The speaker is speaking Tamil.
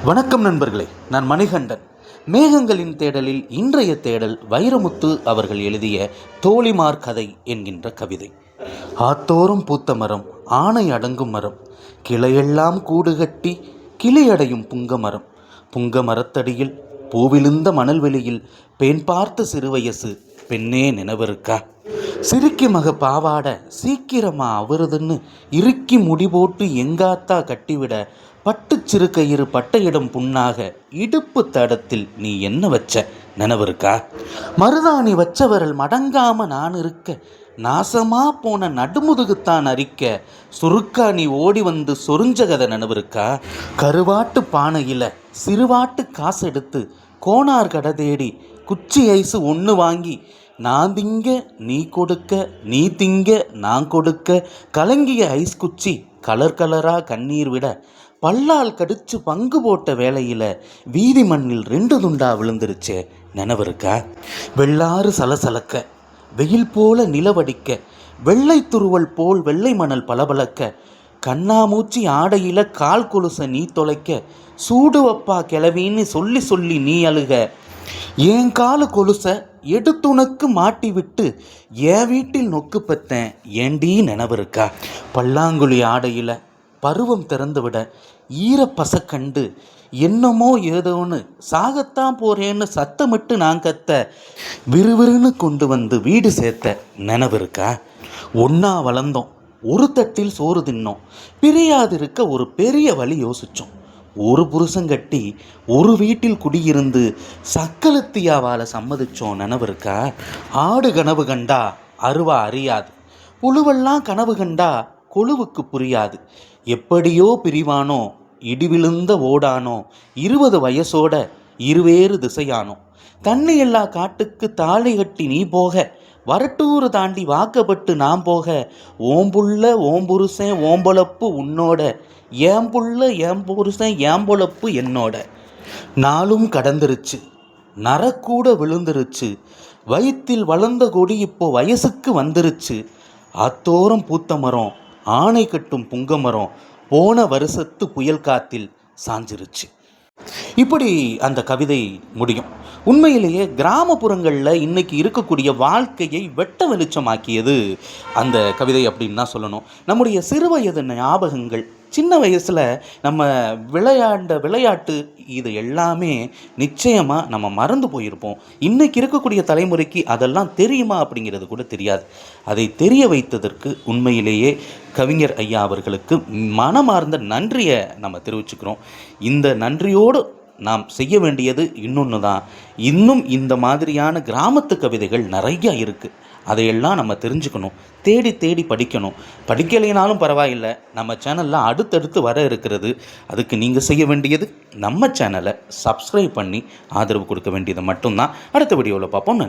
வணக்கம் நண்பர்களே, நான் மணிகண்டன். மேகங்களின் தேடலில் இன்றைய தேடல் வைரமுத்து அவர்கள் எழுதிய தோழிமார் கதை என்கின்ற கவிதை. ஆத்தோறும் பூத்த மரம், ஆணை அடங்கும் மரம், கிளையெல்லாம் கூடு கட்டி கிளையடையும் புங்க மரம், புங்க மரத்தடியில் பூவிழுந்த மணல்வெளியில் பெண் பார்த்த சிறுவயசு பெண்ணே நினைவிருக்கா? சிரிக்கி மக பாவாட சீக்கிரமா அவருதுன்னு இறுக்கி முடி போட்டு எங்காத்தா கட்டிவிட பட்டு சிறுக்கயிறு பட்டையிடம் புண்ணாக இடுப்பு தடத்தில் நீ என்ன வச்ச நினைவிருக்கா? மருதாணி வச்சவரல் மடங்காம நான் இருக்க நாசமா போன நடுமுதுகுத்தான் அரிக்க சுருக்கா நீ ஓடி வந்து சொரிஞ்ச கதை நினைவிருக்கா? கருவாட்டு பானையில சிறுவாட்டு காசு எடுத்து கோனார் கடை தேடி குச்சி ஐஸு ஒன்று வாங்கி நான் திங்க நீ கொடுக்க, நீ திங்க நான் கொடுக்க, கலங்கிய ஐஸ் குச்சி கலர் கலராக கண்ணீர் விட பல்லால் கடிச்சு பங்கு போட்ட வேளையில் வீதி மண்ணில் 2 துண்டா விழுந்துருச்சே நினைவிருக்கா? வெள்ளாறு சலசலக்க வெயில் போல நிலவடிக்க வெள்ளை துருவல் போல் வெள்ளை மணல் பளபளக்க கண்ணாமூச்சி ஆடையில் கால் கொலுச நீ தொலைக்க சூடு வப்பா கிளவின்னு சொல்லி சொல்லி நீ அழுக என் கால கொலுச எடுத்துனக்கு மாட்டி விட்டு என் வீட்டில் நொக்கு பத்தேன் ஏண்டி நினைவிருக்கா? பல்லாங்குழி ஆடையில் பருவம் திறந்து விட ஈரப்பசக்கண்டு என்னமோ ஏதோன்னு சாகத்தான் போறேன்னு சத்தமிட்டு நான் கத்த விறுவிறுன்னு கொண்டு வந்து வீடு சேர்த்த நினைவிருக்கா? ஒன்றா வளர்ந்தோம், ஒரு தட்டில் சோறு தின்னோம், பிரியாதிருக்க ஒரு பெரிய வழி யோசித்தோம், ஒரு புருஷன் கட்டி ஒரு வீட்டில் குடியிருந்து சக்கலத்தியாவால் சம்மதிச்சோம் நினைவிருக்கா? ஆடு கனவு கண்டா அருவா அறியாது, புழுவெல்லாம் கனவு கண்டா கொழுவுக்கு புரியாது, எப்படியோ பிரிவானோ இடிவிழுந்த ஓடானோ 20 வயசோட இருவேறு திசையானோ, தண்ணி எல்லா காட்டுக்கு தாலி கட்டி நீ போக வரட்டூர் தாண்டி வாக்கப்பட்டு நான் போக ஓம்புள்ள ஓம்புருசன் ஓம்பொழப்பு உன்னோட ஏம்புள்ள ஏம்புருசன் ஏம்பொழப்பு என்னோட. நாளும் கடந்துருச்சு, நரக்கூட விழுந்துருச்சு, வயிற்றில் வளர்ந்த கொடி இப்போ வயசுக்கு வந்துருச்சு, ஆத்தோரம் பூத்த மரம் ஆணை கட்டும் புங்க மரம் போன வருஷத்து புயல் காத்தில் சாஞ்சிருச்சு. இப்படி அந்த கவிதை முடியும். உண்மையிலேயே கிராமப்புறங்களில் இன்றைக்கி இருக்கக்கூடிய வாழ்க்கையை வெட்ட வெளிச்சமாக்கியது அந்த கவிதை அப்படின்னு தான் சொல்லணும். நம்முடைய சிறுவயது ஞாபகங்கள், சின்ன வயசில் நம்ம விளையாண்ட விளையாட்டு, இது எல்லாமே நிச்சயமாக நம்ம மறந்து போயிருப்போம். இன்றைக்கி இருக்கக்கூடிய தலைமுறைக்கு அதெல்லாம் தெரியுமா அப்படிங்கிறது கூட தெரியாது. அதை தெரிய வைத்ததற்கு உண்மையிலேயே கவிஞர் ஐயா அவர்களுக்கு மனமார்ந்த நன்றியை நம்ம தெரிவிச்சுக்கிறோம். இந்த நன்றியோடு நாம் செய்ய வேண்டியது இன்னொன்று தான். இன்னும் இந்த மாதிரியான கிராமத்து கவிதைகள் நிறையா இருக்குது. அதையெல்லாம் நம்ம தெரிஞ்சுக்கணும், தேடி தேடி படிக்கணும். படிக்கலைனாலும் பரவாயில்லை, நம்ம சேனலில் அடுத்தடுத்து வர இருக்கிறது. அதுக்கு நீங்கள் செய்ய வேண்டியது நம்ம சேனலை சப்ஸ்கிரைப் பண்ணி ஆதரவு கொடுக்க வேண்டியது மட்டும்தான். அடுத்த வீடியோவில் பார்ப்போம்.